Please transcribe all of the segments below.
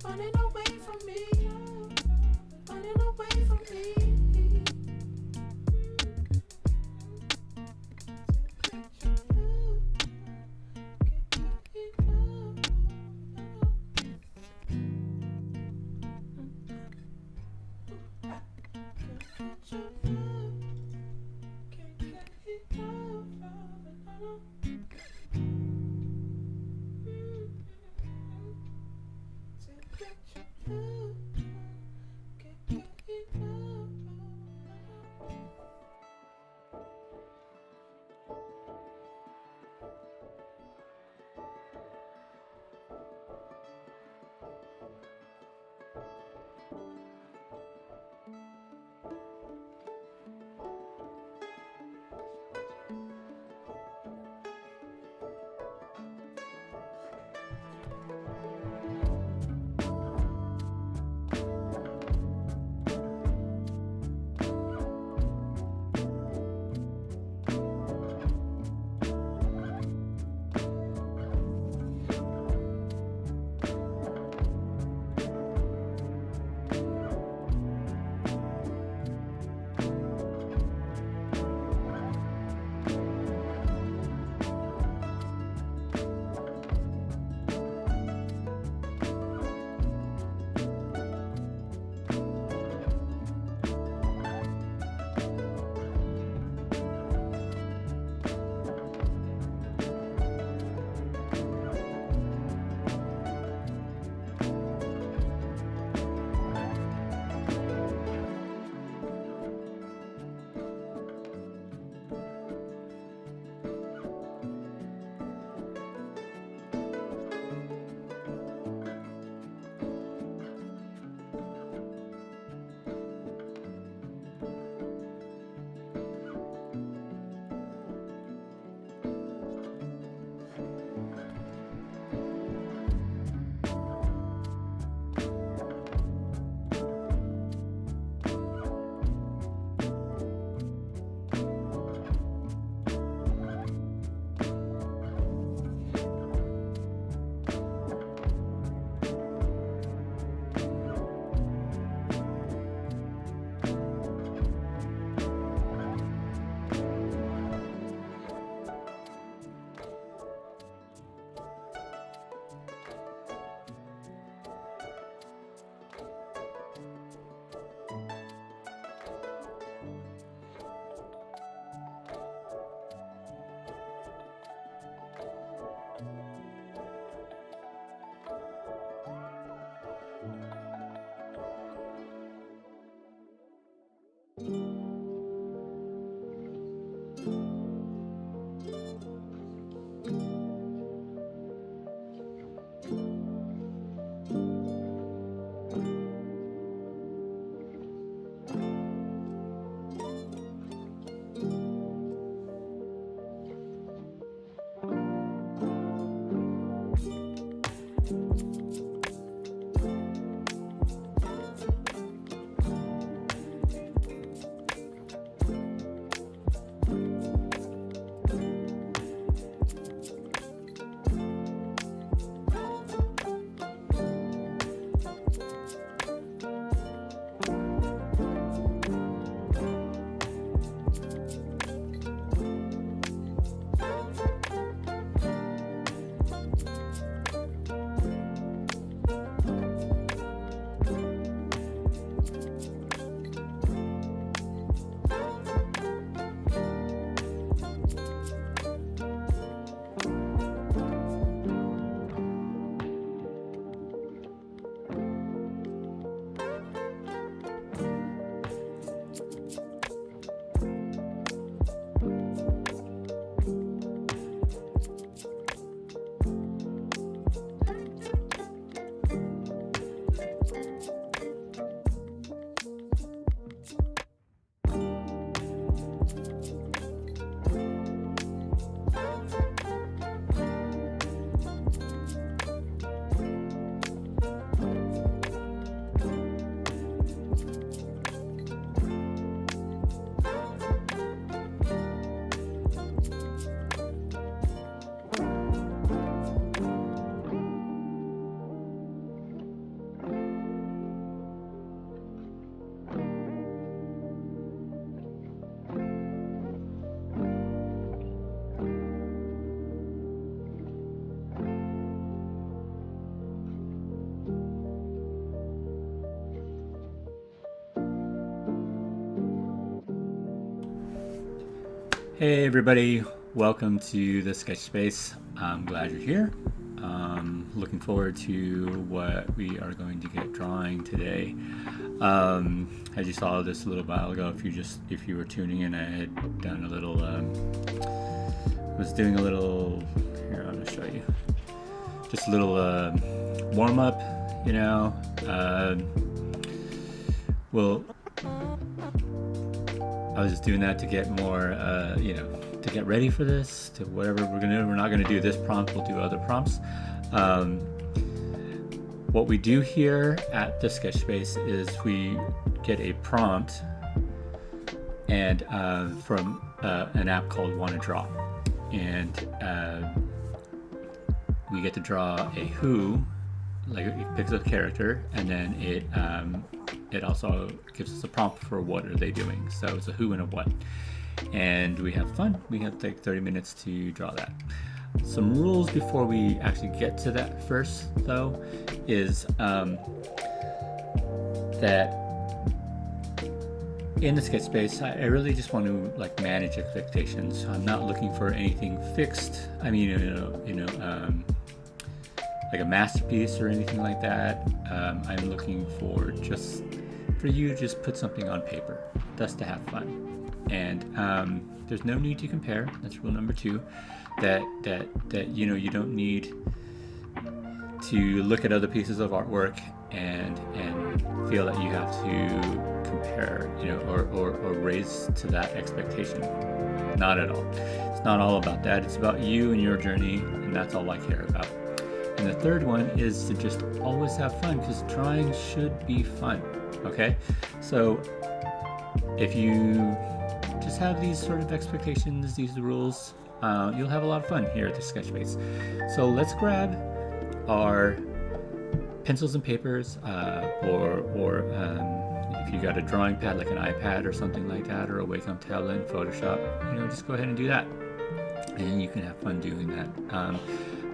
running away from me, running away from me. Picture Hey everybody, welcome to the Sketch Space. I'm glad you're here. Looking forward to what we are going to get drawing today. As you saw this a little while ago, if you were tuning in, I had done a little was doing a little here. I'm gonna show you just a little warm up. You know, well. I was just doing that to get more, to get ready for this, to whatever we're gonna do. We're not gonna do this prompt, we'll do other prompts. What we do here at the Sketch Space is we get a prompt and from an app called Wanna Draw. And we get to draw a who, like it picks a character, and then it also gives us a prompt for what are they doing. So it's a who and a what. And we have fun. We have like 30 minutes to draw that. Some rules before we actually get to that first, though, is that in the sketch space, I really just want to like manage expectations. I'm not looking for anything fixed. I mean, like a masterpiece or anything like that. I'm looking for you to just put something on paper, just to have fun. And there's no need to compare. That's rule number 2. That you don't need to look at other pieces of artwork and feel that you have to compare, or raise to that expectation. Not at all. It's not all about that. It's about you and your journey, and that's all I care about. And the third one is to just always have fun, because drawing should be fun. Okay, so if you just have these sort of expectations, these rules, you'll have a lot of fun here at the Sketch Space. So let's grab our pencils and papers, or if you got a drawing pad like an iPad or something like that, or a Wacom tablet in Photoshop, just go ahead and do that, and you can have fun doing that.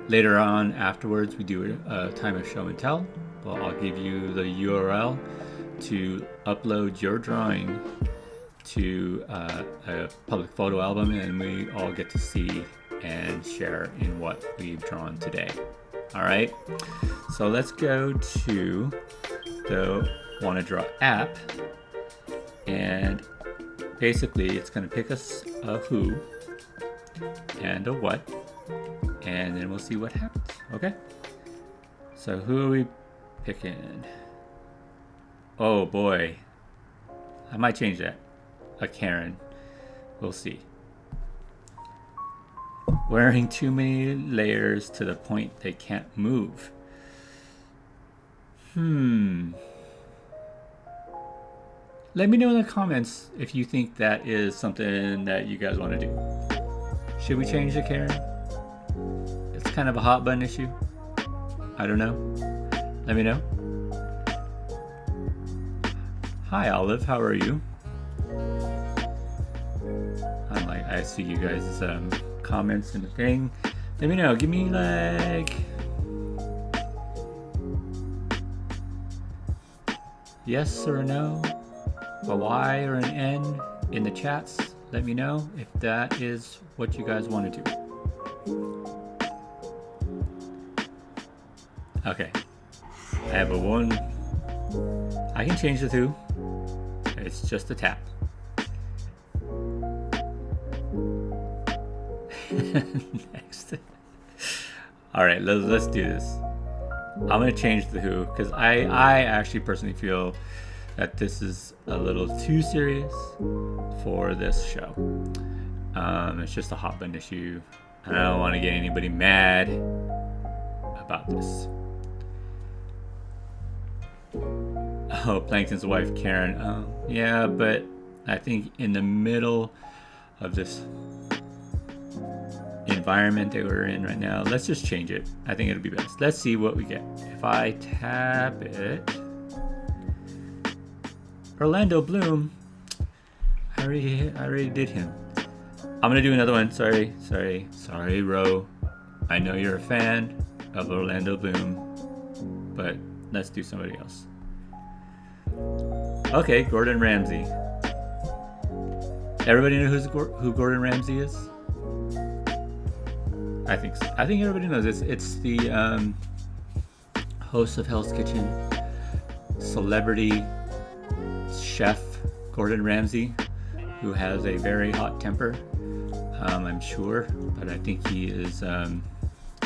Later on, afterwards, we do a time of show and tell. Well, I'll give you the URL to upload your drawing to a public photo album, and we all get to see and share in what we've drawn today. All right, so let's go to the Wanna Draw app, and basically it's going to pick us a who and a what, and then we'll see what happens. Okay, so who are we picking? Oh boy, I might change that. A Karen. We'll see. Wearing too many layers to the point they can't move. Let me know in the comments if you think that is something that you guys want to do. Should we change the Karen? It's kind of a hot button issue. I don't know. Let me know. Hi Olive, how are you? I see you guys' comments in the thing. Let me know. Give me like yes or a no, a Y or an N in the chats. Let me know if that is what you guys want to do. Okay. I have a 1. I can change the 2. It's just a tap. Next. All right, let's do this. I'm gonna change the who, because I actually personally feel that this is a little too serious for this show. It's just a hot button issue, and I don't want to get anybody mad about this. Oh, Plankton's wife, Karen. Yeah, but I think in the middle of this environment that we're in right now, let's just change it. I think it'll be best. Let's see what we get. If I tap it, Orlando Bloom. I already did him. I'm gonna do another one. Sorry, Ro. I know you're a fan of Orlando Bloom, but let's do somebody else. Okay, Gordon Ramsay. Everybody know who Gordon Ramsay is? I think so. I think everybody knows it's the host of Hell's Kitchen, celebrity chef Gordon Ramsay, who has a very hot temper, I'm sure, but I think he is,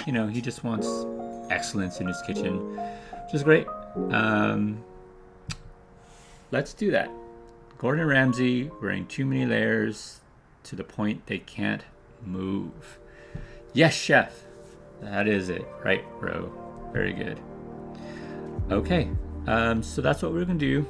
he just wants excellence in his kitchen, which is great. Let's do that. Gordon Ramsay wearing too many layers to the point they can't move. Yes, chef. That is it. Right, bro. Very good. Okay. So that's what we're going to do.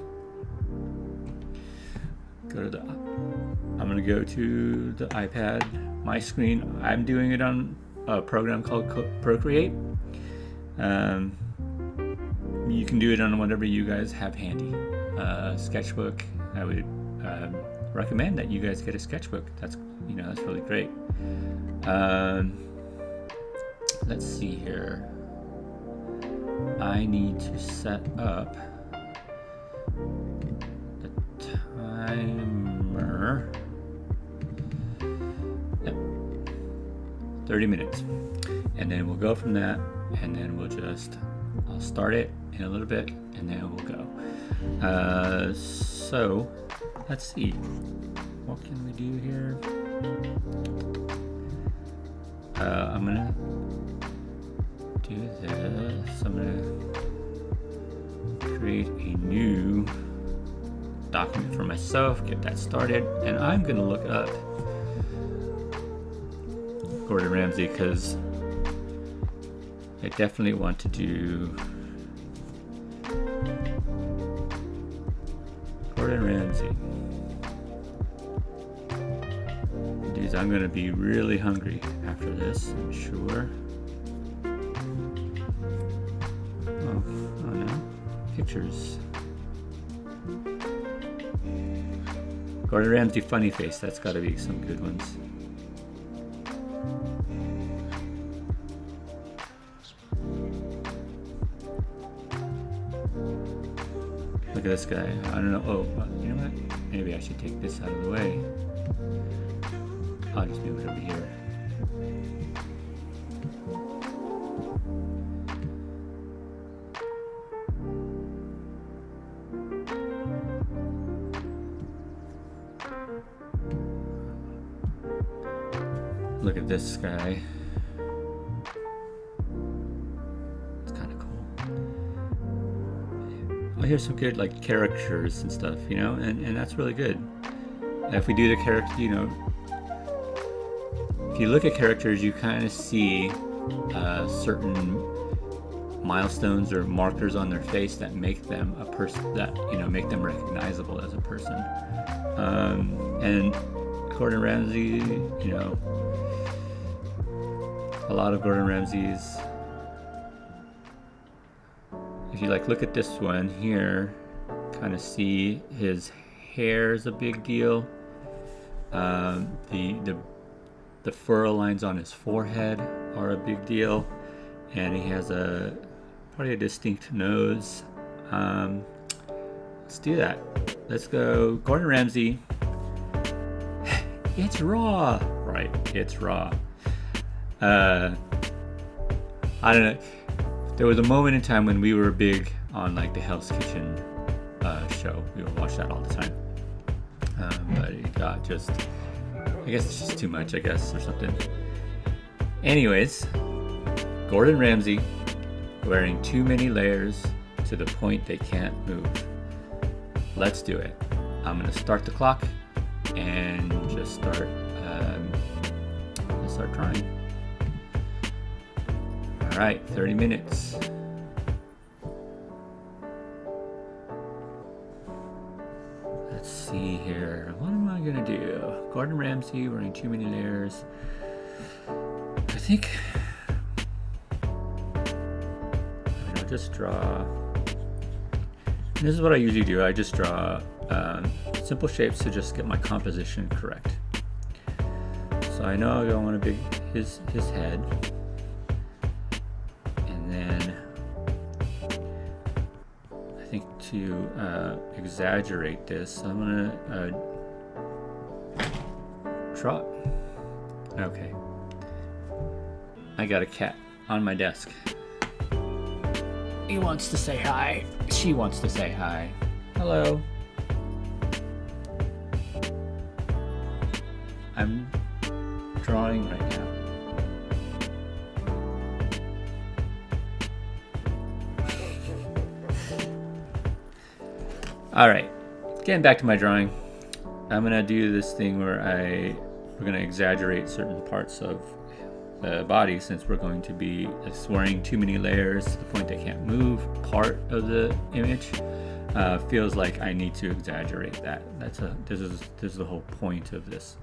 I'm going to go to the iPad, my screen. I'm doing it on a program called Procreate. You can do it on whatever you guys have handy. Sketchbook, I would recommend that you guys get a sketchbook. That's really great. Let's see here. I need to set up the timer. Yep. 30 minutes. And then we'll go from that, and then I'll start it in a little bit, and then we'll go. So let's see. What can we do here? I'm gonna do this. I'm gonna create a new document for myself, get that started, and I'm gonna look up Gordon Ramsay because I definitely want to do Gordon Ramsay. Dudes, I'm gonna be really hungry after this, I'm sure. Oh no. Pictures. Gordon Ramsay funny face, that's gotta be some good ones. Look at this guy. I don't know. Oh, you know what? Maybe I should take this out of the way. I'll just move it over here. Look at this guy. It's kind of cool. Oh, here's some good like characters and stuff, and that's really good. If we do the character, if you look at characters, you kind of see certain milestones or markers on their face that make them a person, that make them recognizable as a person. And Gordon Ramsay, a lot of Gordon Ramsay's. If you look at this one here, kind of see his hair is a big deal. The furrow lines on his forehead are a big deal, and he has probably a distinct nose. Let's do that. Let's go Gordon Ramsay. It's raw, right? It's raw. I don't know. There was a moment in time when we were big on the Hell's Kitchen show. We would watch that all the time. But it got just, I guess it's just too much, or something. Anyways, Gordon Ramsay wearing too many layers to the point they can't move. Let's do it. I'm gonna start the clock and just start trying. All right, 30 minutes. Let's see here. What am I gonna do? Gordon Ramsay wearing too many layers. I think I'll just draw. This is what I usually do. I just draw simple shapes to just get my composition correct. So I know I want to be his head. I think to exaggerate this, I'm gonna draw it. Okay. I got a cat on my desk. He wants to say hi. She wants to say hi. Hello. I'm drawing right now. All right, getting back to my drawing. I'm gonna do this thing where we're gonna exaggerate certain parts of the body, since we're going to be wearing too many layers to the point they can't move part of the image. Feels like I need to exaggerate that. This is the whole point of this.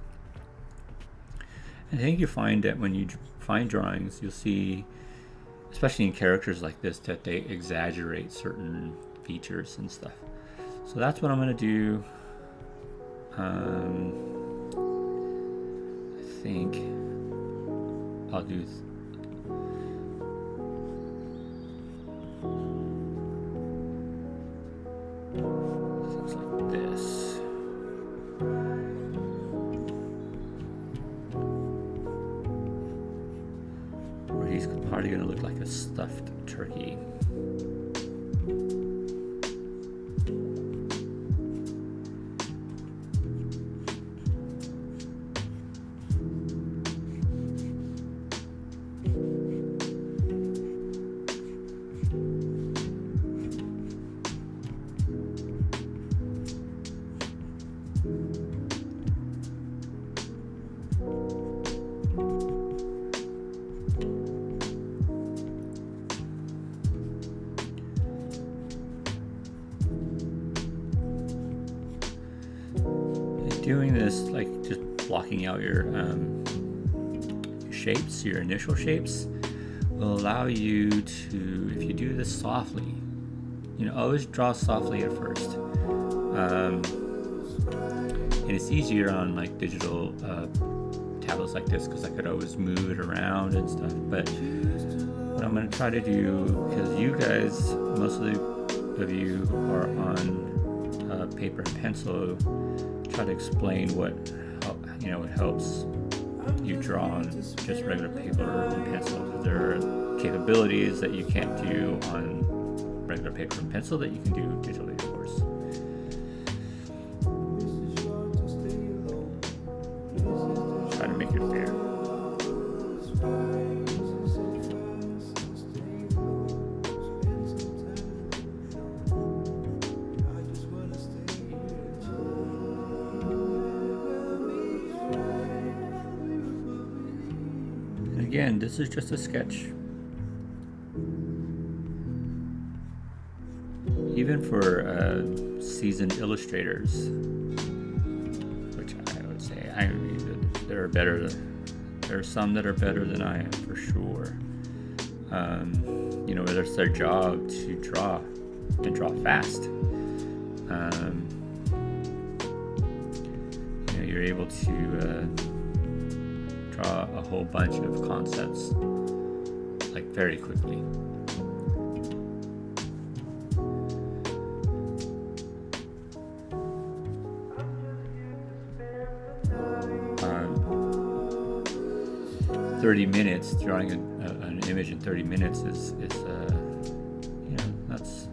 I think you find that when you find drawings, you'll see, especially in characters like this, that they exaggerate certain features and stuff. So that's what I'm going to do. I think I'll do things like this. Or he's probably going to look like a stuffed turkey. Doing this, like just blocking out your shapes, your initial shapes, will allow you to, if you do this softly, always draw softly at first. And it's easier on like digital tablets like this, because I could always move it around and stuff. But what I'm going to try to do, because you guys, most of you are on paper and pencil, try to explain what helps you draw on just regular paper and pencil. There are capabilities that you can't do on regular paper and pencil that you can do digitally, of course. Try to make it fair. Again, this is just a sketch. Even for seasoned illustrators, which I would say, there are some that are better than I am, for sure. Whether it's their job to draw and draw fast. You're able to draw a whole bunch of concepts like very quickly. 30 minutes, drawing an image in 30 minutes is that's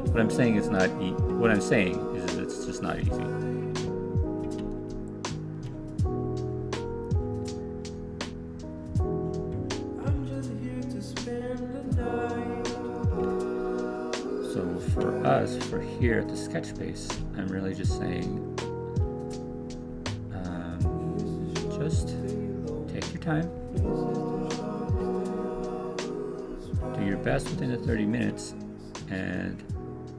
what I'm saying. It's not what I'm saying is it's just not easy. So for us, for here at the sketch space, I'm really just saying, just take your time, do your best within the 30 minutes, and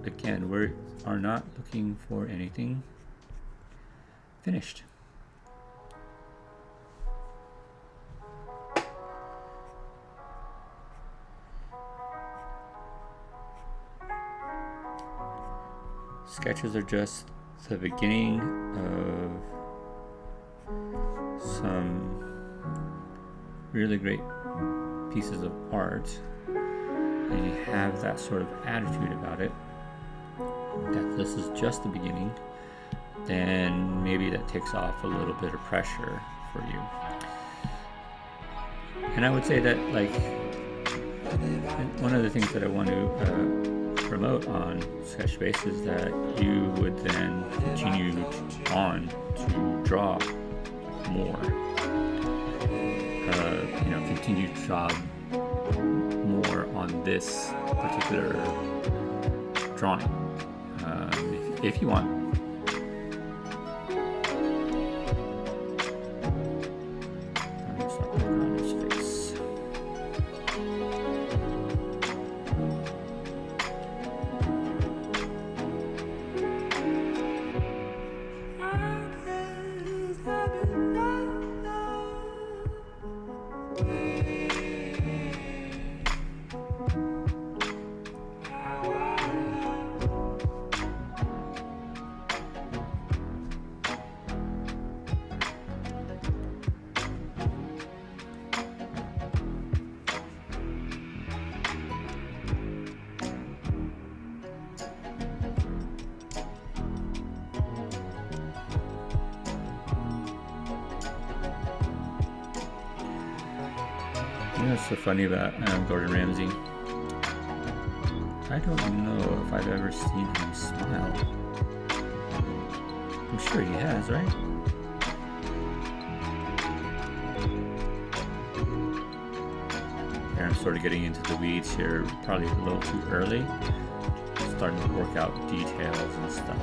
again, we are not looking for anything finished. Sketches are just the beginning of some really great pieces of art, and you have that sort of attitude about it, that this is just the beginning. then maybe that takes off a little bit of pressure for you. And I would say that, like, one of the things that I want to promote on Sketchbase is that you would then continue on to draw more. Continue to draw more on this particular drawing, if you want. You know what's so funny about Gordon Ramsay? I don't know if I've ever seen him smile. I'm sure he has, right? Here I'm sort of getting into the weeds here, probably a little too early. Starting to work out details and stuff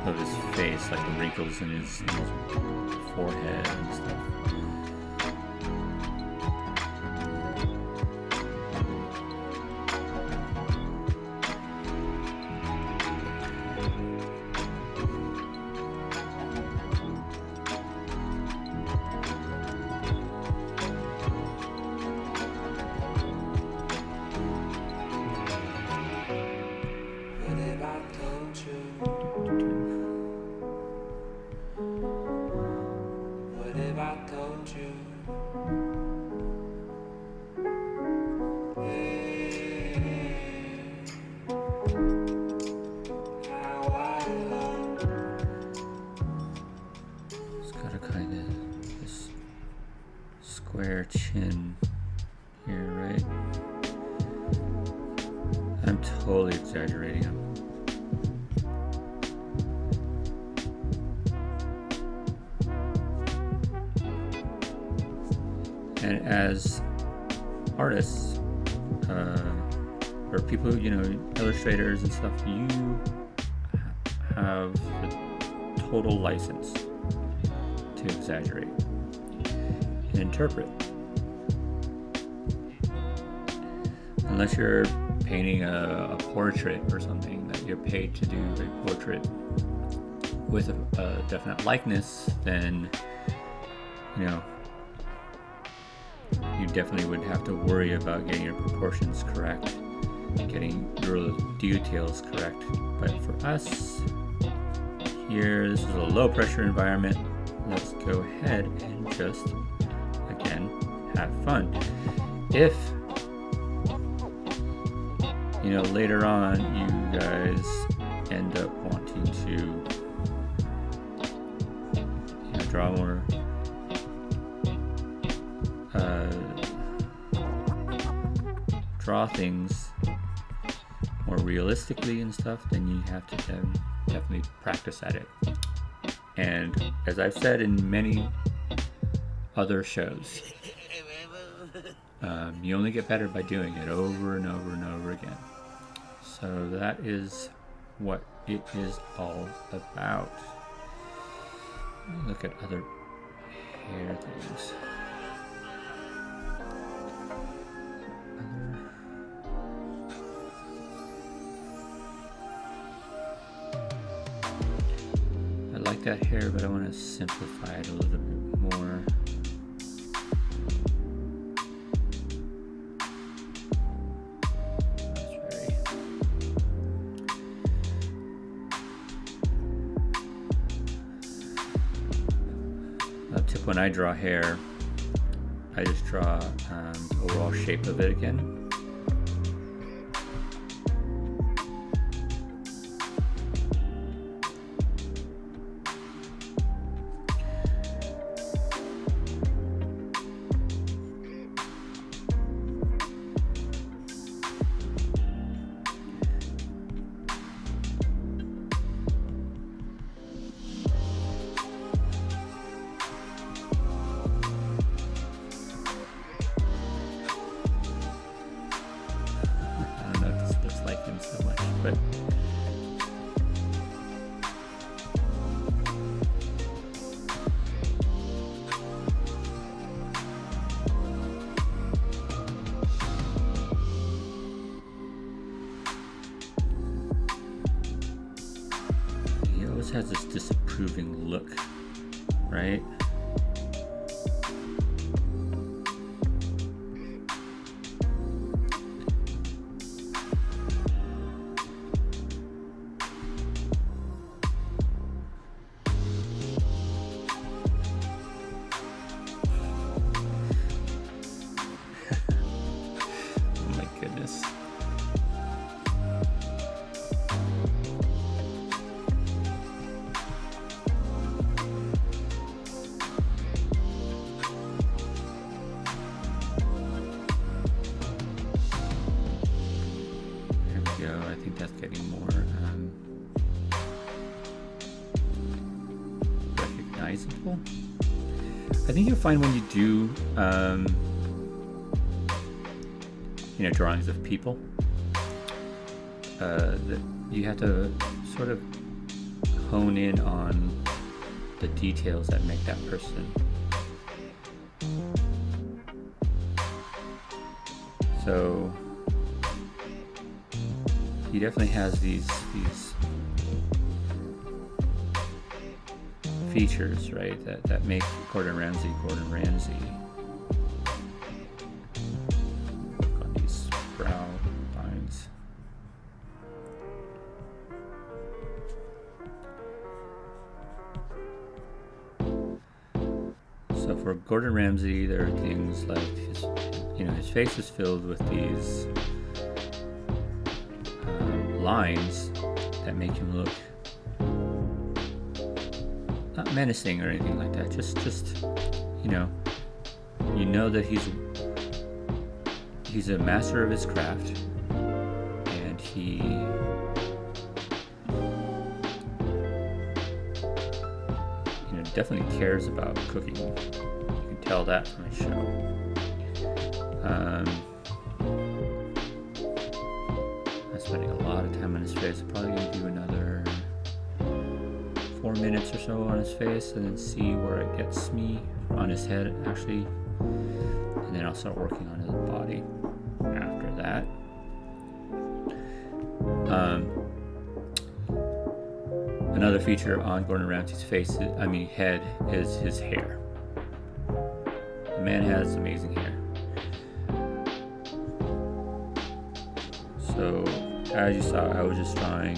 of his face, like the wrinkles in his forehead and stuff. Square chin here, right? I'm totally exaggerating him. And as artists, or people who, illustrators and stuff, you have the total license to exaggerate and interpret. Unless you're painting a portrait or something, that you're paid to do a portrait with a definite likeness, then you definitely would have to worry about getting your proportions correct, getting your details correct. But for us here, this is a low pressure environment. Let's go ahead and just, again, have fun. If later on you guys end up wanting to draw more draw things more realistically and stuff, then you have to definitely practice at it. And as I've said in many other shows, you only get better by doing it over and over and over again. So that is what it is all about. Let me look at other hair things. I like that hair, but I want to simplify it a little bit more. When I draw hair, I just draw the overall shape of it again. disapproving look, right? Oh my goodness. I think that's getting more recognizable. I think you'll find when you do, drawings of people, that you have to sort of hone in on the details that make that person. So he definitely has these features, right, that make Gordon Ramsay. Work on these brow lines. So for Gordon Ramsay, there are things like his face is filled with these lines that make him look not menacing or anything like that. Just that he's a master of his craft, and he definitely cares about cooking. You can tell that from his show. Spending a lot of time on his face. I'm probably going to do another 4 minutes or so on his face, and then see where it gets me on his head actually, and then I'll start working on his body after that. Another feature on Gordon Ramsay's head is his hair. The man has amazing hair. So as you saw, I was just I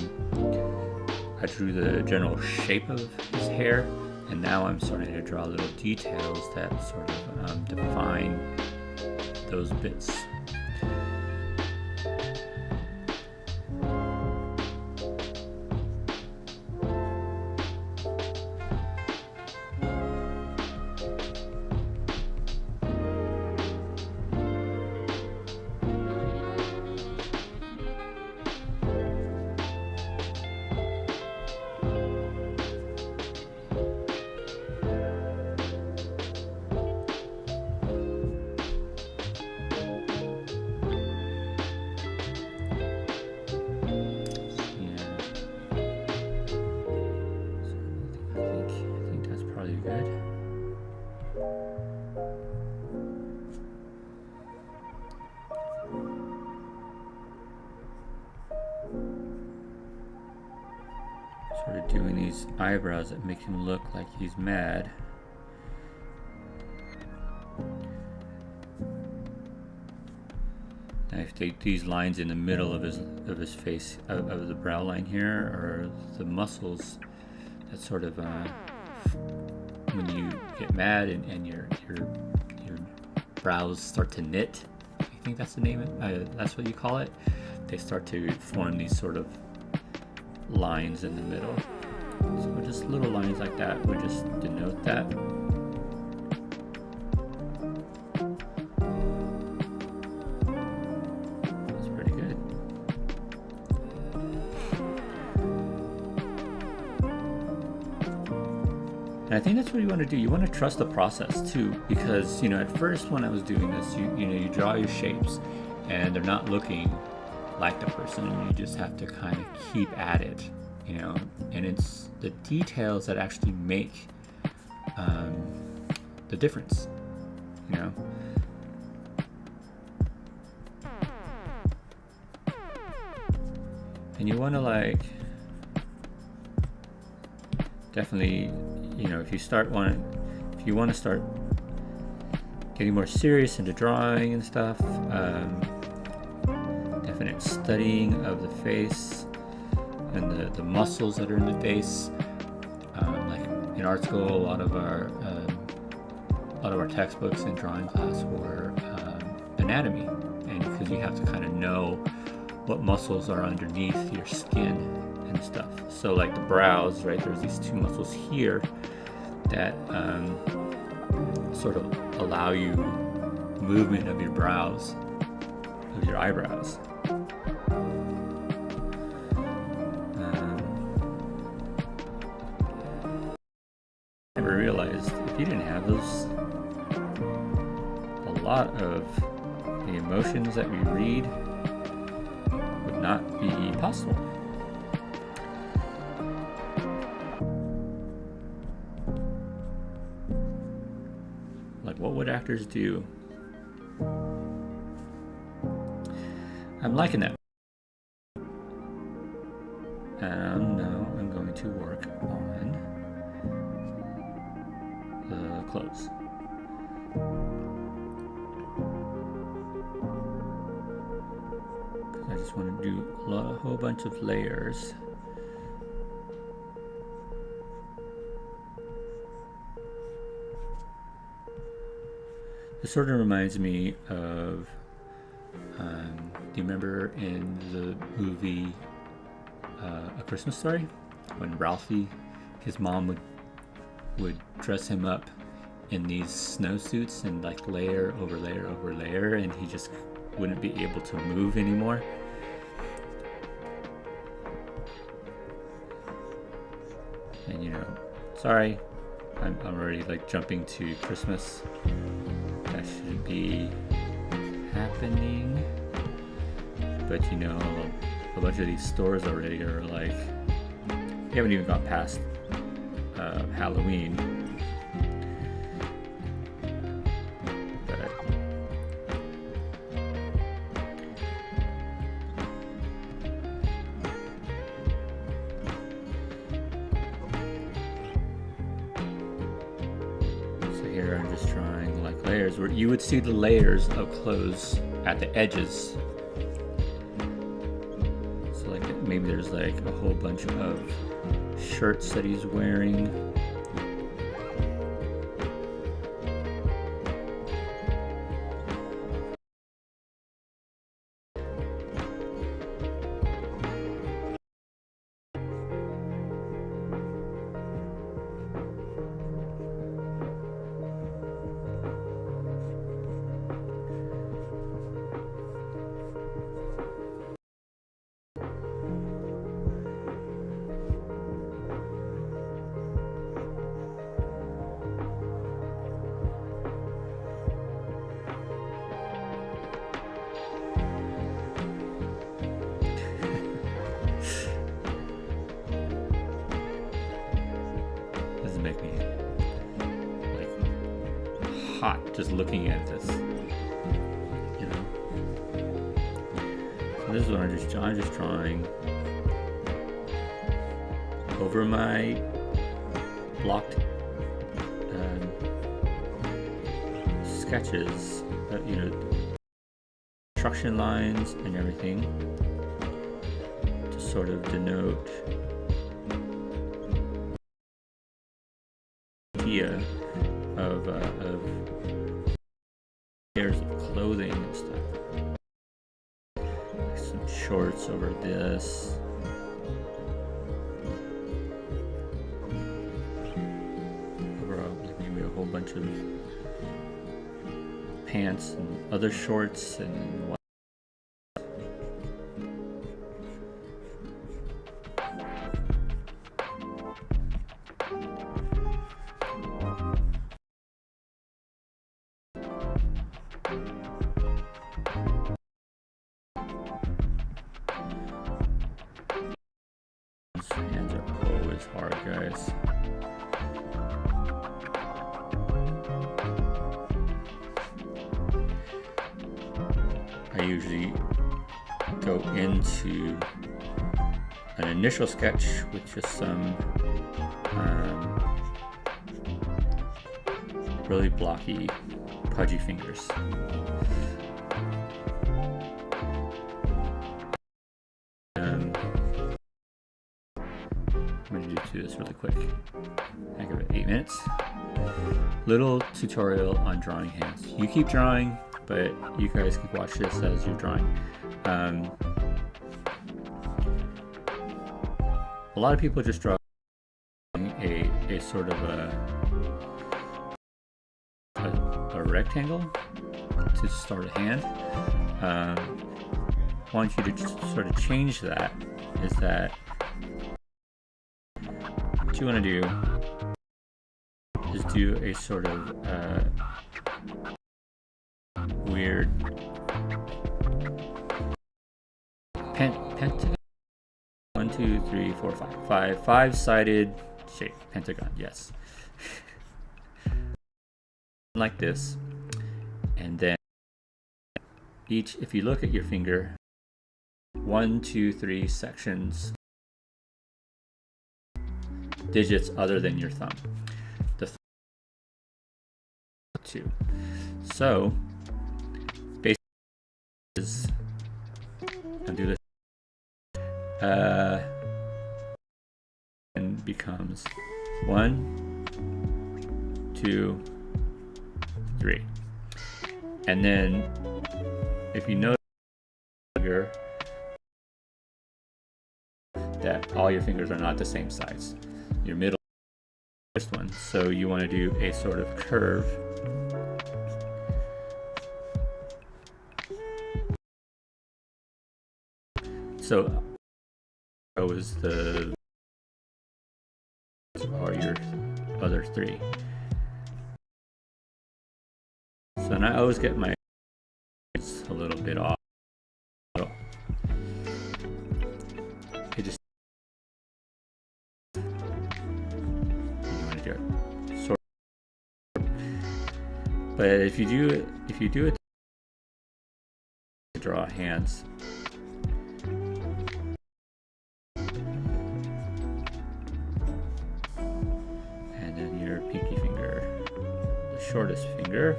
drew the general shape of his hair, and now I'm starting to draw little details that sort of define those bits. Sort of doing these eyebrows that make him look like he's mad. And if they these lines in the middle of his face, of the brow line here, are the muscles that sort of when you get mad and your brows start to knit. I think that's the name. That's what you call it. They start to form these sort of lines in the middle. So just little lines like that would just denote that. That's pretty good. And I think that's what you want to do. You want to trust the process too, because at first when I was doing this, you draw your shapes and they're not looking like the person, and you just have to kind of keep at it, and it's the details that actually make the difference, and you want to definitely, you know, if you want to start getting more serious into drawing and stuff, definite studying of the face and the muscles that are in the face. Like in art school, a lot of our textbooks in drawing class were anatomy, and because you have to kind of know what muscles are underneath your skin and stuff. So like the brows, right? There's these two muscles here that sort of allow you movement of your brows, of your eyebrows. Never realized if you didn't have those, a lot of the emotions that we read would not be possible. Like, what would actors do? I'm liking that. And now I'm going to work on the clothes. I just want to do a whole bunch of layers. This sort of reminds me of, do you remember in the movie A Christmas Story, when Ralphie, his mom would dress him up in these snowsuits and like layer over layer over layer, and he just wouldn't be able to move anymore? And you know, sorry, I'm already like jumping to Christmas. That shouldn't be happening. But you know, a bunch of these stores already are like, they haven't even got past Halloween. Here I'm just drawing like layers where you would see the layers of clothes at the edges. So like maybe there's like a whole bunch of shirts that he's wearing. Make me like hot just looking at this, you know. So this is what I'm just drawing over my blocked sketches, you know, construction lines and everything to sort of denote of layers of clothing and stuff. Like some shorts over this. Over maybe a whole bunch of pants and other shorts and what. Hands are always hard, guys. I usually go into an initial sketch with just some really blocky, pudgy fingers. I'm going to do this really quick. I give it 8 minutes. Little tutorial on drawing hands. You keep drawing, but you guys can watch this as you're drawing. A lot of people just draw a sort of a rectangle to start a hand. I want you to just sort of change that. Is that what you want to do? Is do a sort of weird pentagon. 1, 2, 3, 4, 5. Five-sided shape. Pentagon, yes. Like this. And then each, if you look at your finger, 1, 2, 3 sections, digits other than your thumb. The thumb 2. So basically is, I'll do this. And becomes 1, 2, 3. And then if you notice that all your fingers are not the same size, your middle first one, so you want to do a sort of curve. So is the are your other 3. So now I always get my a little bit off. It just you want to do it sort of. But if you do it, draw hands. Pinky finger, the shortest finger,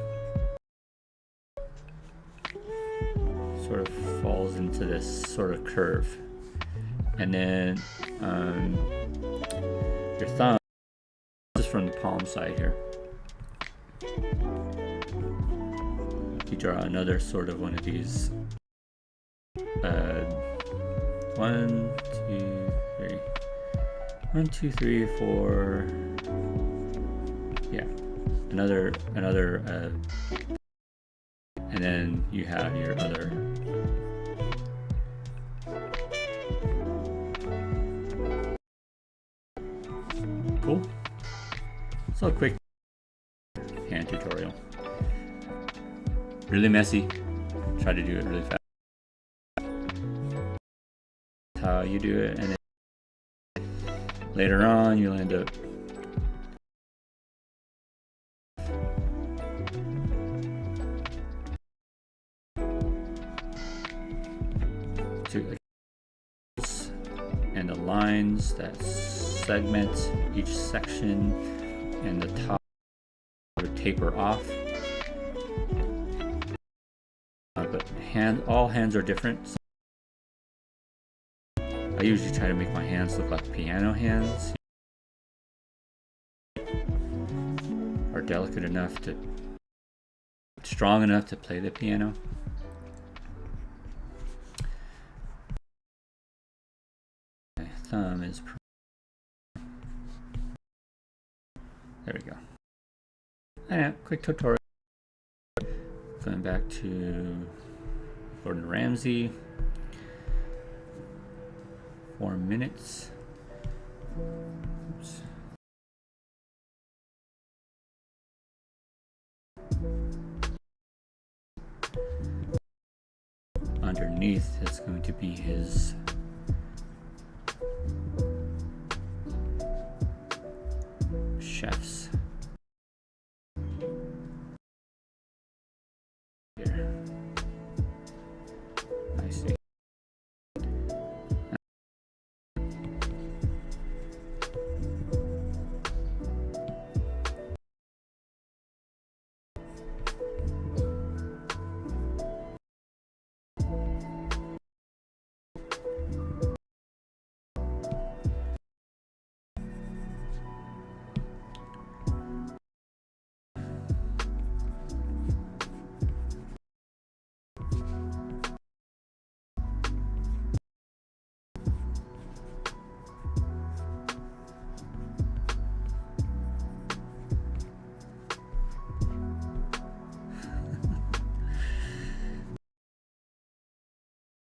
sort of falls into this sort of curve, and then your thumb is from the palm side here. You draw another sort of one of these 1, 2, 3, 1, 2, 3, 4. Yeah, another, and then you have your other. Cool. So a quick hand tutorial. Really messy. Try to do it really fast. That's how you do it, and then later on you'll end up and the lines that segment each section, and the top would taper off. But all hands are different. So I usually try to make my hands look like piano hands, are delicate enough to, strong enough to play the piano. Thumb is there we go. And quick tutorial. Going back to Gordon Ramsay. 4 minutes. Oops. Underneath is going to be his chefs. Here. I see.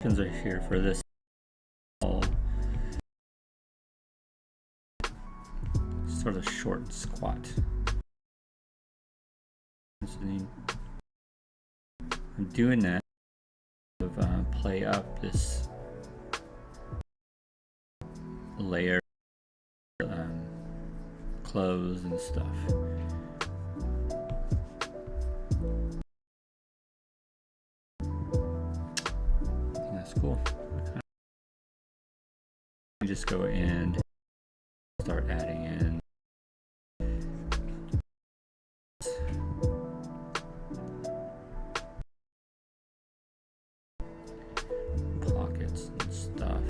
seconds are here for this sort of short squat. I'm doing that to play up this layer, clothes and stuff. That's cool. You just go and start adding in pockets and stuff.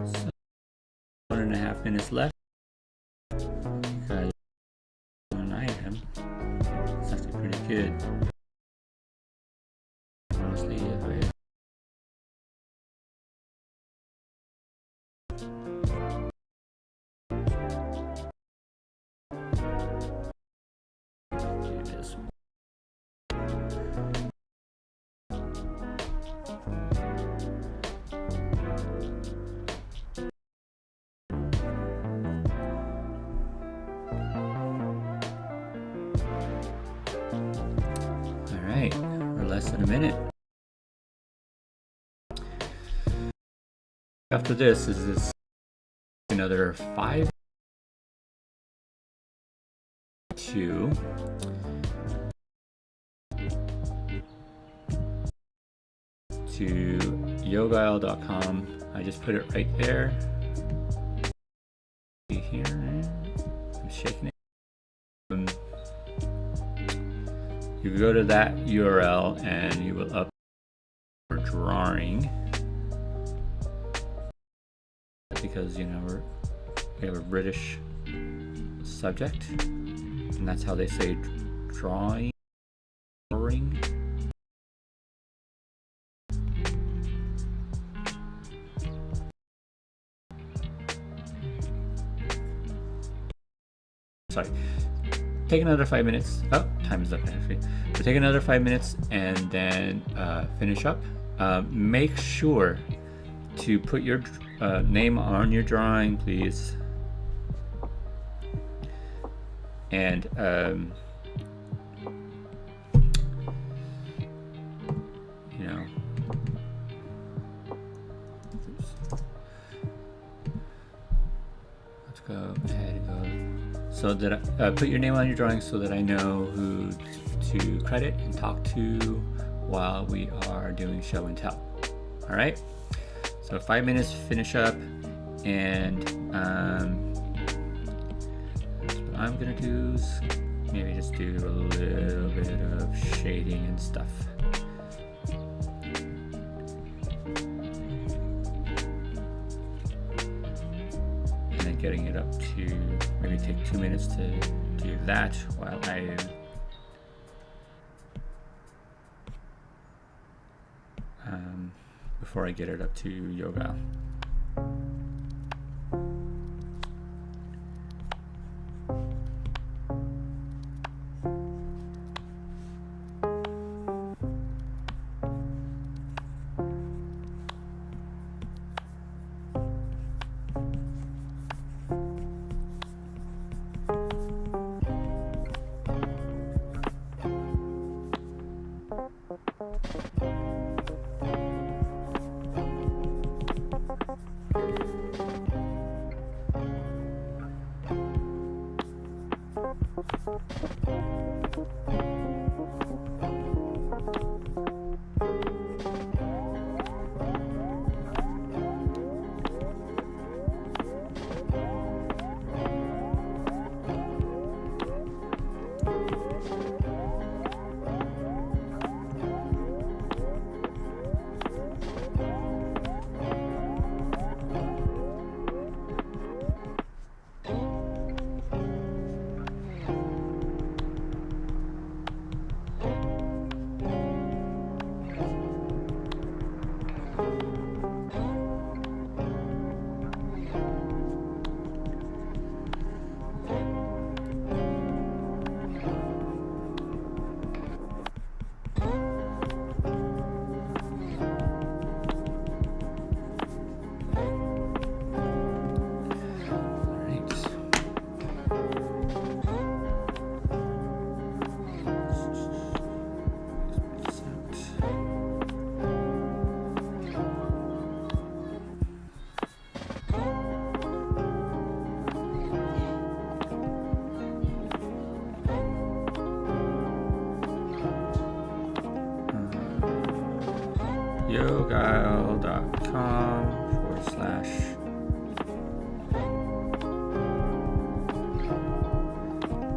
So 1.5 minutes left. Because when I am, it's actually pretty good. Honestly, if I do this one. Alright, we're less than a minute. After this is another 5 to yogaisle.com. I just put it right there. See here, I'm shaking it. You can go to that URL and you will upload your drawing, because you know we have a British subject, and that's how they say drawing. Sorry. Take another 5 minutes. Oh, time is up actually. So take another 5 minutes and then finish up. Make sure to put your name on your drawing, please. And you know, let's go ahead and go. So that put your name on your drawing so that I know who to credit and talk to while we are doing show and tell. All right. So 5 minutes, finish up, and what I'm gonna do is maybe just do a little bit of shading and stuff. And then getting it up to maybe take 2 minutes to do that while I before I get it up to yoga. yoguile.com/.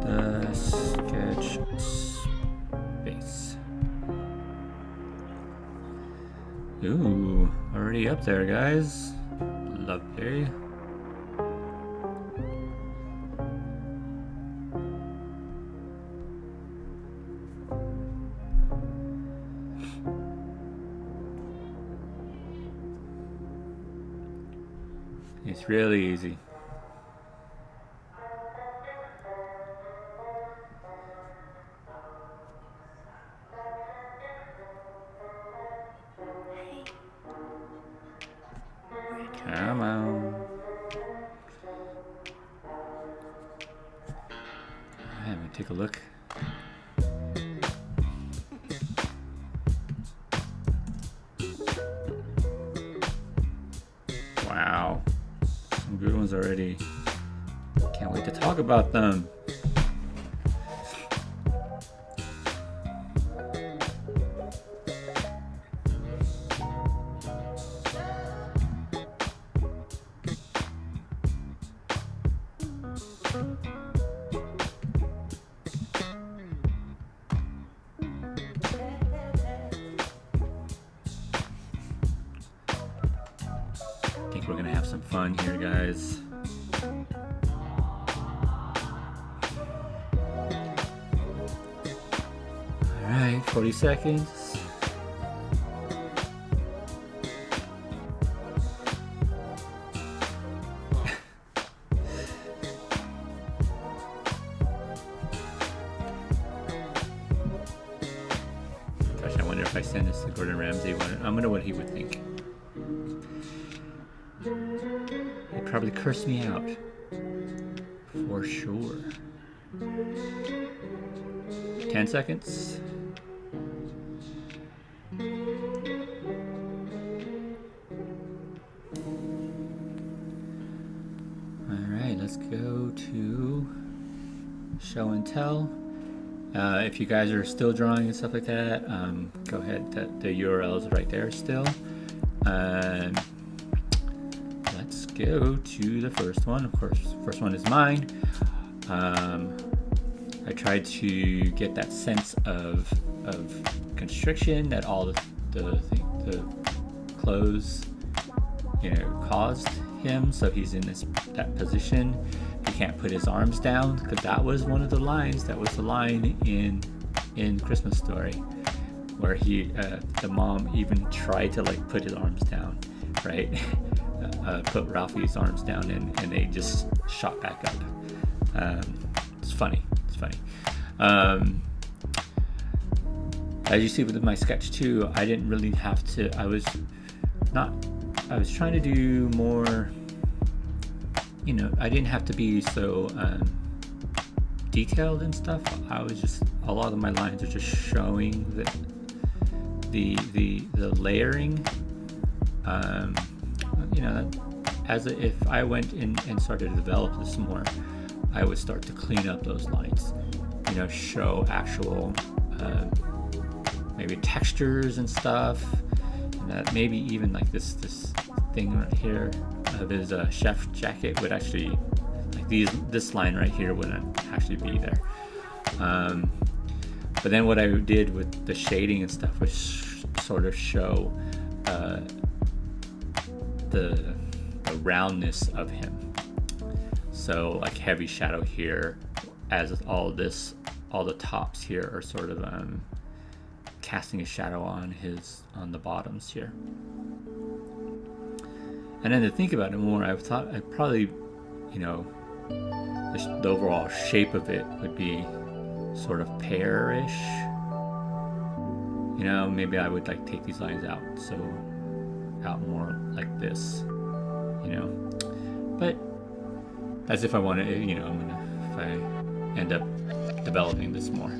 The sketch space. Ooh, already up there, guys. Lovely. It's really easy. Come on. Alright, I'm gonna take a look. Wow. Some good ones already. Can't wait to talk about them. I think we're gonna have some fun here, guys. Alright, 40 seconds. Gosh, I wonder if I send this to Gordon Ramsay, I wonder what he would think. He'd probably curse me out. For sure. 10 seconds. Alright, let's go to show and tell. If you guys are still drawing and stuff like that, go ahead. The URL is right there still. Let's go to the first one. Of course, first one is mine. I tried to get that sense of constriction that all the clothes, caused him. So he's in that position. He can't put his arms down, because that was one of the lines. That was the line in Christmas Story, where the mom even tried to put his arms down, right? Put Ralphie's arms down, and they just shot back up. It's funny. As you see with my sketch too, I didn't really have to. I was trying to do more. I didn't have to be so detailed and stuff. A lot of my lines are just showing the layering. If I went in and started to develop this more, I would start to clean up those lines. Show actual maybe textures and stuff. And maybe even this thing right here of his chef jacket would actually, this line right here wouldn't actually be there. But then what I did with the shading and stuff was sort of show the roundness of him. So heavy shadow here, as all the tops here are sort of casting a shadow on the bottoms here. And then to think about it more, I thought I'd probably, the overall shape of it would be sort of pear-ish. Maybe I would take these lines out, so out more like this, But as if I want to, if I end up developing this more.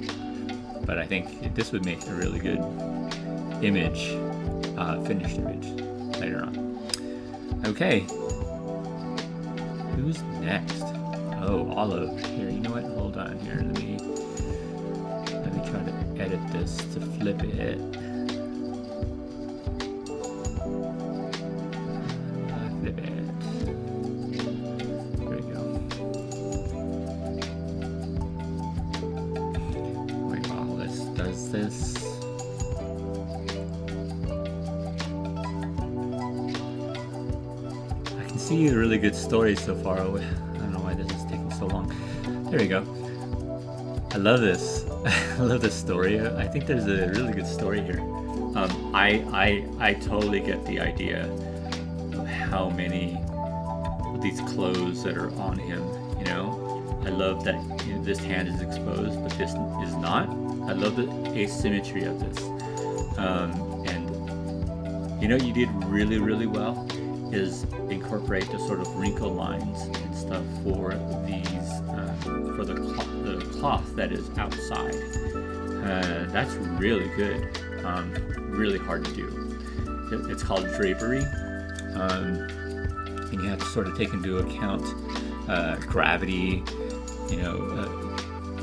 But I think this would make a really good image, finished image later on. Okay. Who's next? Oh, Olive. Here, you know what? Hold on here. Let me try to edit this to flip it. this? I can see a really good story so far away. I don't know why this is taking so long. There we go. I love this. I love this story. I think there's a really good story here. I totally get the idea of how many of these clothes that are on him, you know. I love that, you know, this hand is exposed, but this is not. I love the asymmetry of this. And you know, you did really, really well is incorporate the sort of wrinkle lines and stuff for these, for the cloth that is outside. That's really good. Really hard to do. It's called drapery, and you have to sort of take into account gravity, you know,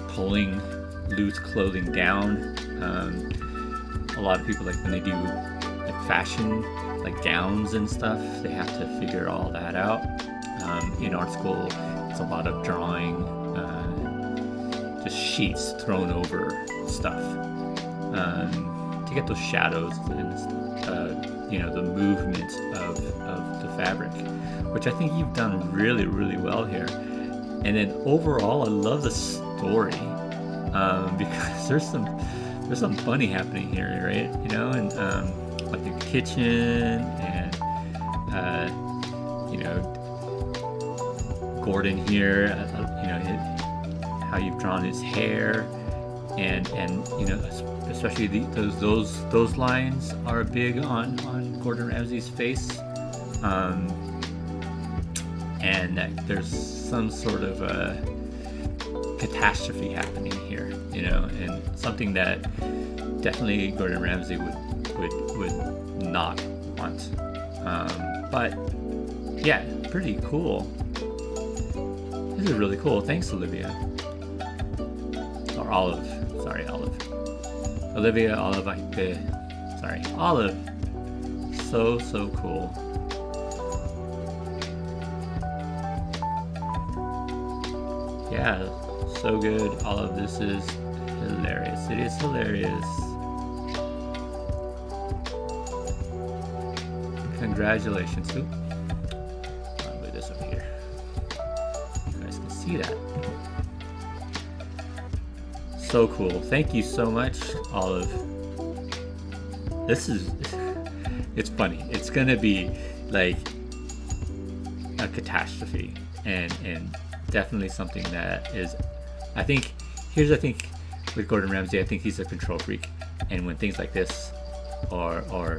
pulling loose clothing down. A lot of people, like when they do like fashion, like gowns and stuff, they have to figure all that out. In art school, it's a lot of drawing, just sheets thrown over stuff. To get those shadows and you know, the movement of the fabric, which I think you've done really, really well here. And then overall, I love the story, because there's some funny happening here, right? You know, and like the kitchen, and you know, Gordon here, you know, how you've drawn his hair, and you know, especially those lines are big on Gordon Ramsay's face, and that there's some sort of a catastrophe happening here, you know, and something that definitely Gordon Ramsay would not want. But yeah, pretty cool. This is really cool. Thanks, Olivia. Or Olive. Sorry, Olive. Olivia, Olive, sorry, Olive. So cool. Yeah, so good. Olive, this is hilarious. It is hilarious. Congratulations. Ooh. I'll move this over here. You guys can see that. So cool. Thank you so much, Olive. This is, it's funny. It's gonna be like a catastrophe, and definitely something that is, I think with Gordon Ramsay, I think he's a control freak, and when things like this are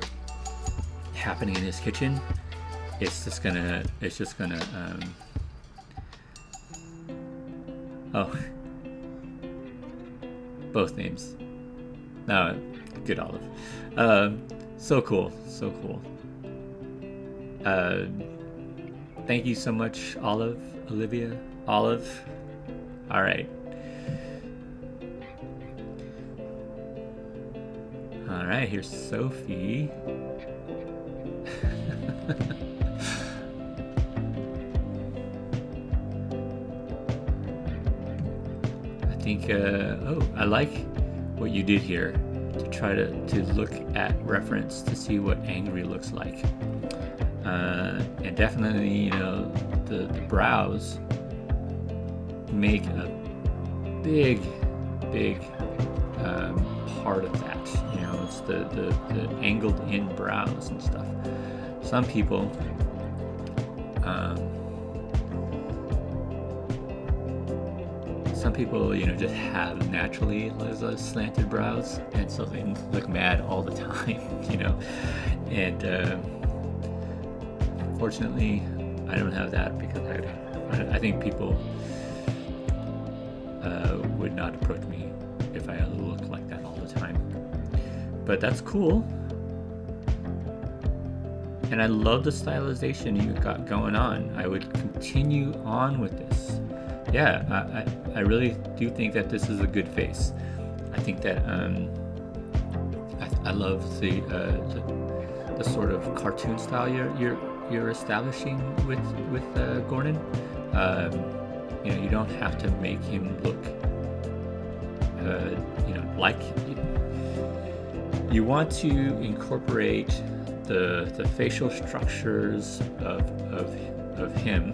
happening in his kitchen, it's just gonna oh, both names. No, good Olive. So cool. Thank you so much, Olivia. Olive. All right. All right, here's Sophie. I think, I like what you did here to try to look at reference to see what angry looks like. And definitely, you know, the brows make a big part of that. You know, it's the angled in brows and stuff. Some people you know, just have naturally those slanted brows, and so they look mad all the time, you know. And fortunately, I don't have that, because I think people would not approach me if I looked like that all the time. But that's cool. And I love the stylization you got going on. I would continue on with this. Yeah, I really do think that this is a good face. I think that I love the sort of cartoon style you're establishing with Gordon. You know, you don't have to make him look, you know, like you want to incorporate the facial structures of him,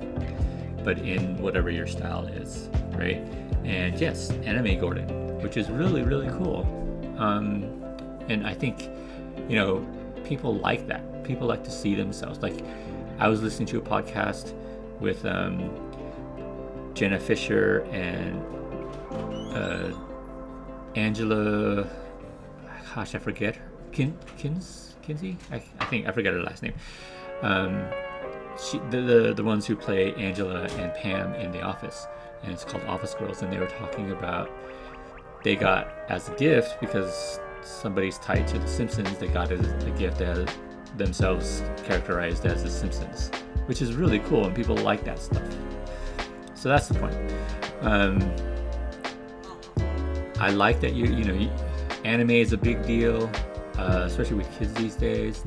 but in whatever your style is, right? And yes, anime Gordon, which is really, really cool. And I think, you know, people like that. People like to see themselves. Like, I was listening to a podcast with Jenna Fisher and Angela, gosh, I forget her. Kinsey? I think I forget her last name. The ones who play Angela and Pam in The Office, and it's called Office Girls, and they were talking about they got as a gift, because somebody's tied to The Simpsons, they got as a gift as themselves characterized as The Simpsons, which is really cool, and people like that stuff. So that's the point. I like that you know, anime is a big deal, especially with kids these days.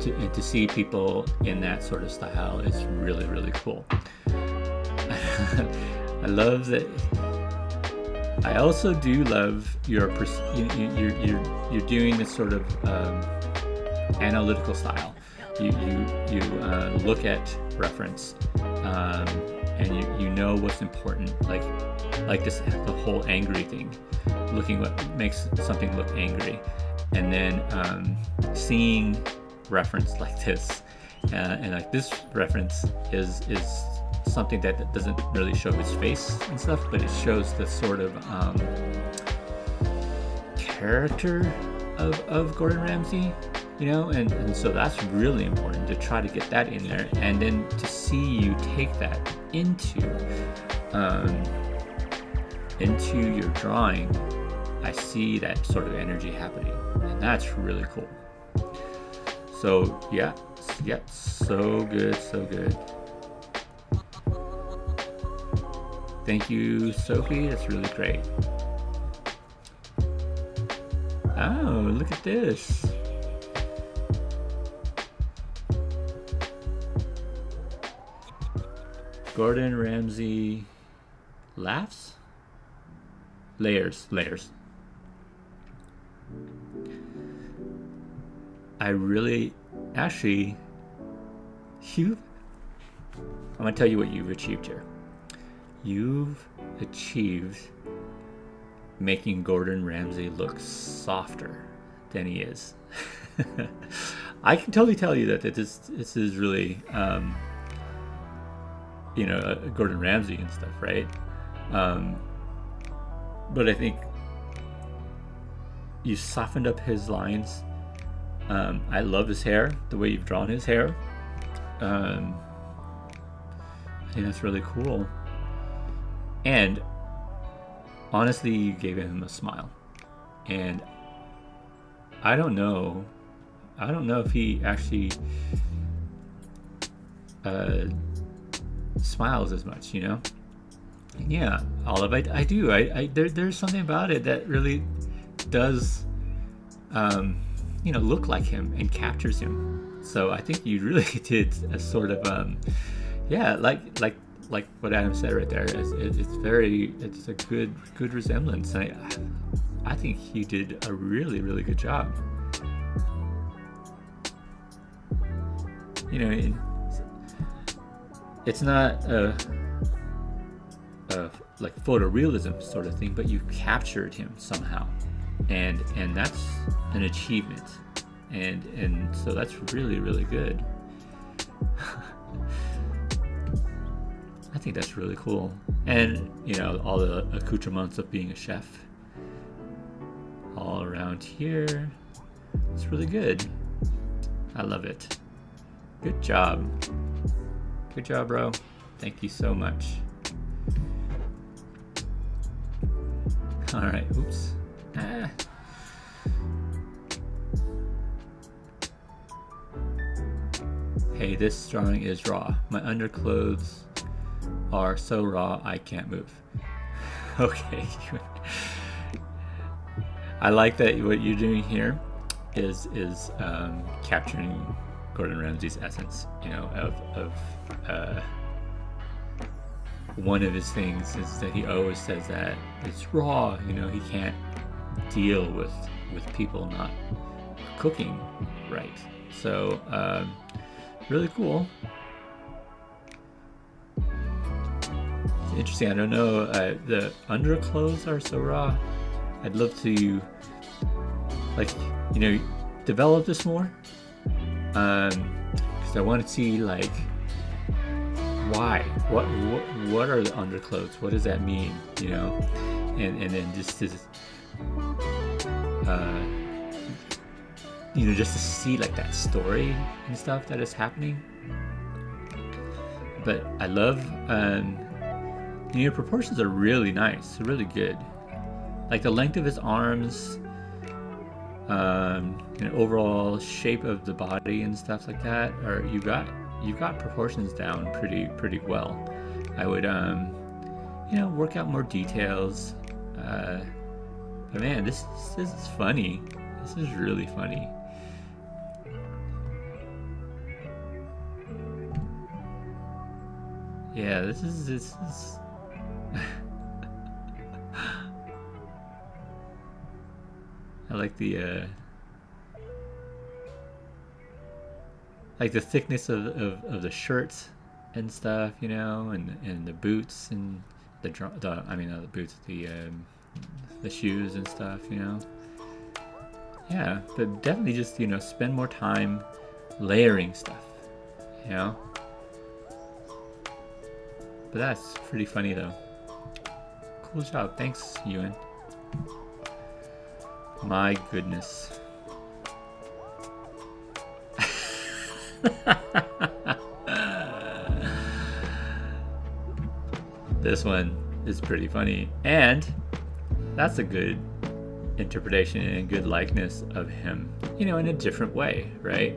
To see people in that sort of style is really, really cool. I love that. I also do love you're doing this sort of analytical style. You look at reference, and you know what's important. Like this, the whole angry thing, looking what makes something look angry, and then seeing reference like this, and like this reference is something that doesn't really show his face and stuff, but it shows the sort of character of Gordon Ramsay, you know, and so that's really important to try to get that in there, and then to see you take that into your drawing. I see that sort of energy happening, and that's really cool. So yeah, so good. Thank you, Sophie. That's really great. Oh, look at this. Gordon Ramsay laughs? Layers. I really, actually, I'm going to tell you what you've achieved here. You've achieved making Gordon Ramsay look softer than he is. I can totally tell you that this is really, you know, Gordon Ramsay and stuff, right? But I think you softened up his lines. I love his hair, the way you've drawn his hair. I think that's really cool. And honestly, you gave him a smile. And I don't know if he actually smiles as much, you know? Yeah, Olive, I do. There's something about it that really does, you know, look like him and captures him. So I think you really did a sort of, yeah, like what Adam said right there. It's a good resemblance. I think he did a really, really good job. You know, it's not a like photorealism sort of thing, but you captured him somehow, and that's an achievement, and so that's really, really good. I think that's really cool. And you know, all the accoutrements of being a chef all around here, it's really good. I love it. Good job, bro. Thank you so much. All right, oops. Hey, this drawing is raw. My underclothes are so raw I can't move. Okay. I like that what you're doing here is capturing Gordon Ramsay's essence, you know, of one of his things is that he always says that it's raw, you know, he can't deal with with people not cooking right. So really cool. It's interesting. I don't know. The underclothes are so raw. I'd love to, like, develop this more. Because I want to see, like, why? What are the underclothes? What does that mean? And then just to just to see like that story and stuff that is happening. But I love proportions are really nice, really good. Like the length of his arms, overall shape of the body and stuff like that. Or you've got proportions down pretty well. I would work out more details. But man, this is funny. This is really funny. Yeah, this is I like the thickness of the shirts and stuff, and the boots and not the boots, the shoes and stuff, Yeah, but definitely just spend more time layering stuff, But that's pretty funny though. Cool job, thanks, Ewan. My goodness. This one is pretty funny, and that's a good interpretation and good likeness of him, in a different way, right?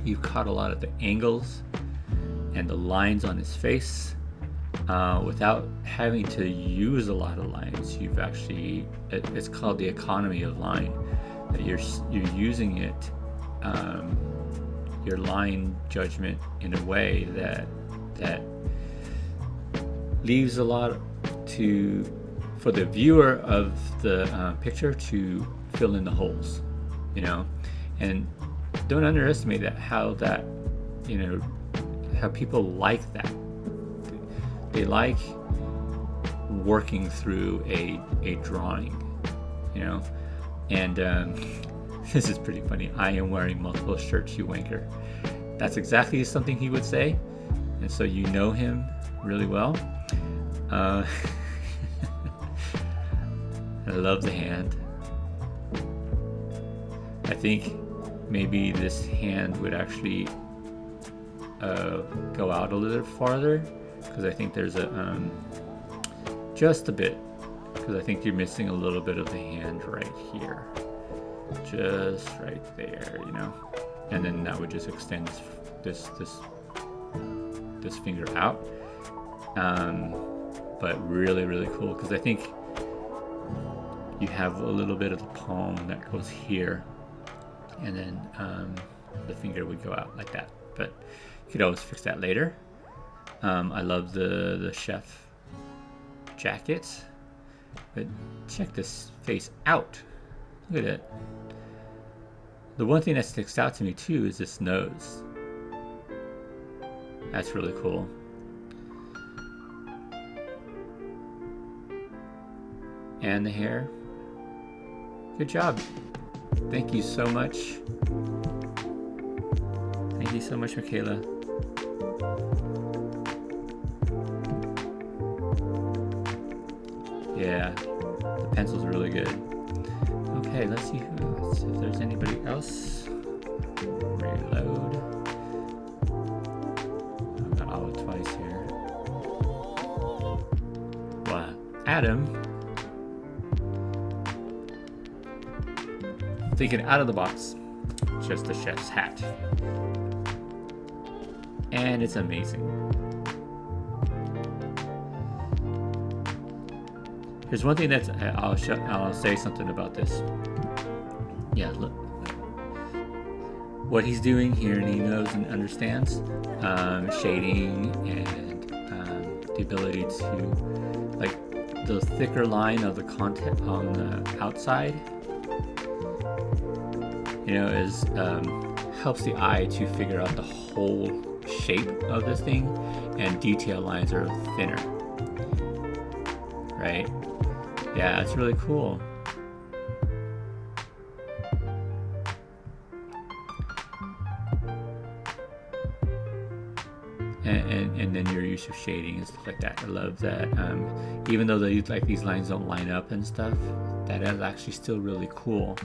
You caught a lot of the angles and the lines on his face without having to use a lot of lines. You've actually, it's called the economy of line, that you're using it, your line judgment in a way that leaves a lot for the viewer of the picture to fill in the holes, and don't underestimate how people like that. They like working through a drawing, and this is pretty funny. I am wearing multiple shirts, you wanker. That's exactly something he would say, and so him really well. I love the hand. I think maybe this hand would actually go out a little farther, because I think there's just a bit, because I think you're missing a little bit of the hand right here, just right there, and then that would just extend this finger out. But really, really cool, because I think you have a little bit of the palm that goes here, and then the finger would go out like that. But you could always fix that later. I love the chef jacket, but check this face out. Look at it. The one thing that sticks out to me too is this nose. That's really cool. And the hair. Good job. Thank you so much. Thank you so much, Michaela. Yeah, the pencil's really good. Okay, let's see if there's anybody else. Reload. I've got Olive twice here. Wow, Adam. Thinking out of the box. Just the chef's hat. And it's amazing. There's one thing that's I'll say something about this. Yeah, look what he's doing here, and he knows and understands shading and the ability to, like, the thicker line of the content on the outside you know, is helps the eye to figure out the whole shape of the thing, and detail lines are thinner, right? Yeah, it's really cool. And then your use of shading and stuff like that. I love that. Even though these lines don't line up and stuff, that is actually still really cool.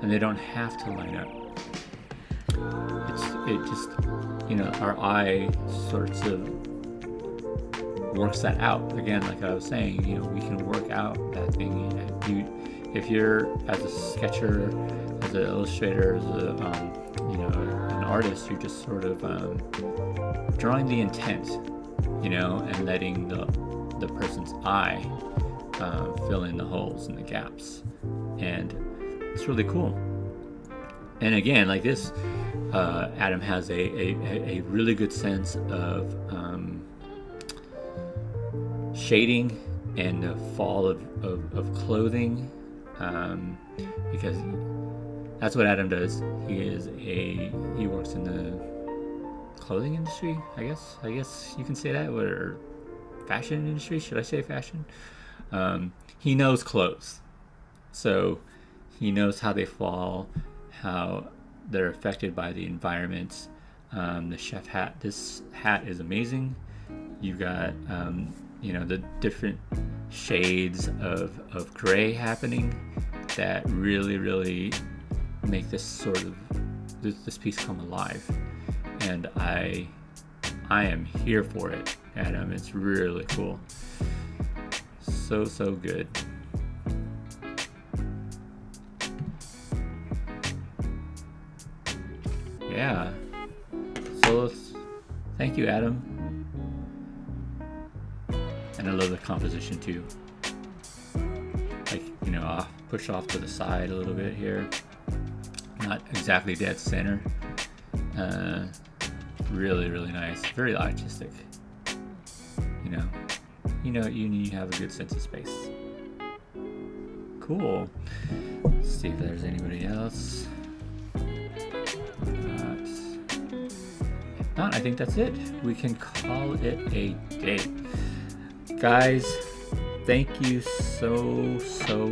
And they don't have to line up. It just, you know, our eye sorts of works that out. Again, like I was saying, you know, we can work out that thing. If you're, as a sketcher, as an illustrator, as a you know, an artist, you're just sort of drawing the intent, you know, and letting the person's eye fill in the holes and the gaps, and it's really cool. And again, like this, Adam has a really good sense of shading and the fall of clothing, because that's what Adam does. He works in the clothing industry, I guess you can say that, or fashion industry. Should I say fashion? He knows clothes, so he knows how they fall, how they're affected by the environment. The chef hat. This hat is amazing. You've got you know, the different shades of gray happening that really make this sort of this piece come alive, and I am here for it, Adam. It's really cool. So good. Yeah. So thank you, Adam. And I love the composition too. Like, you know, I'll push off to the side a little bit here. Not exactly dead center. Really nice. Very artistic. You have a good sense of space. Cool. Let's see if there's anybody else. If not, I think that's it. We can call it a day. Guys, thank you so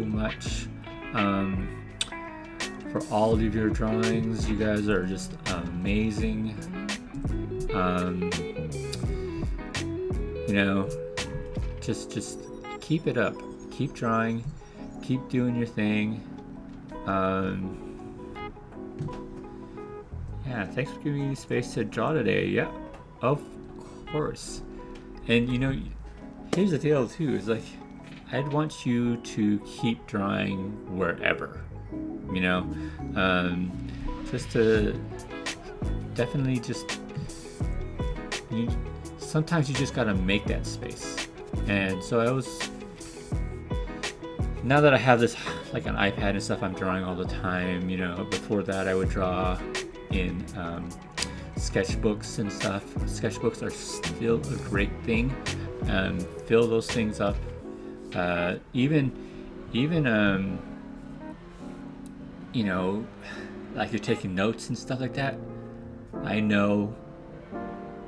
much for all of your drawings. You guys are just amazing. You know, just keep it up. Keep drawing. Keep doing your thing. Yeah, thanks for giving me space to draw today. Yeah, of course. And you know, here's the deal too, is like, I'd want you to keep drawing wherever, you know, just to definitely sometimes you just gotta make that space. And so now that I have this, like an iPad and stuff, I'm drawing all the time, you know. Before that I would draw in sketchbooks and stuff. Sketchbooks are still a great thing. Fill those things up. Even you know, like you're taking notes and stuff like that. I know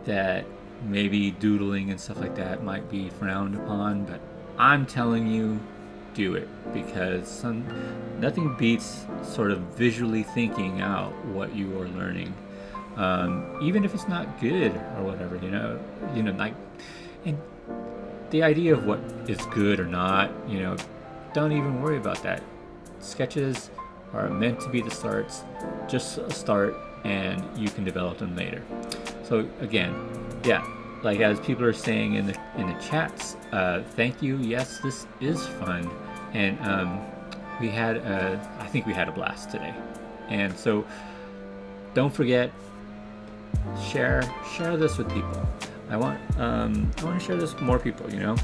that maybe doodling and stuff like that might be frowned upon, but I'm telling you, do it, because nothing beats sort of visually thinking out what you are learning, even if it's not good or whatever, you know, like, and the idea of what is good or not, you know, don't even worry about that. Sketches are meant to be the starts, just a start, and you can develop them later. So again, yeah, like as people are saying in the chats, thank you. Yes, this is fun, and I think we had a blast today. And so don't forget, share this with people. I want to share this with more people, you know.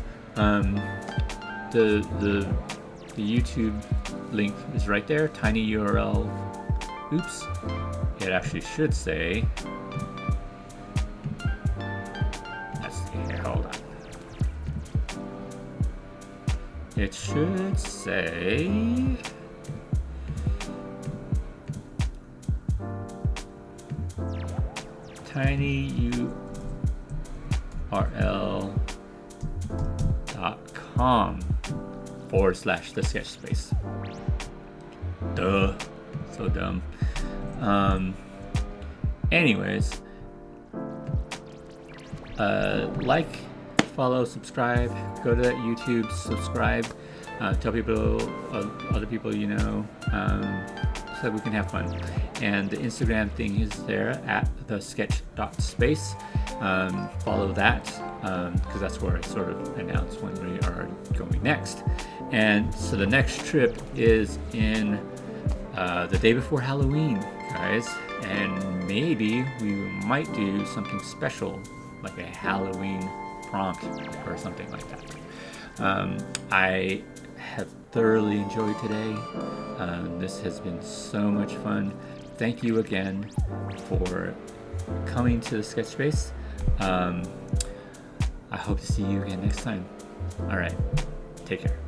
The YouTube link is right there, tiny URL. Oops, it actually should say, let's see here, hold on. It should say tinyurl.com/the sketch space. Duh, so dumb. Anyways, like, follow, subscribe, go to that YouTube, subscribe, tell people, other people you know, so that we can have fun. And the Instagram thing is there at thesketch.space. Follow that, because that's where I sort of announce when we are going next. And so the next trip is in the day before Halloween, guys, and maybe we might do something special, like a Halloween prompt or something like that. I have thoroughly enjoyed today. This has been so much fun. Thank you again for coming to the sketch space. I hope to see you again next time. All right, take care.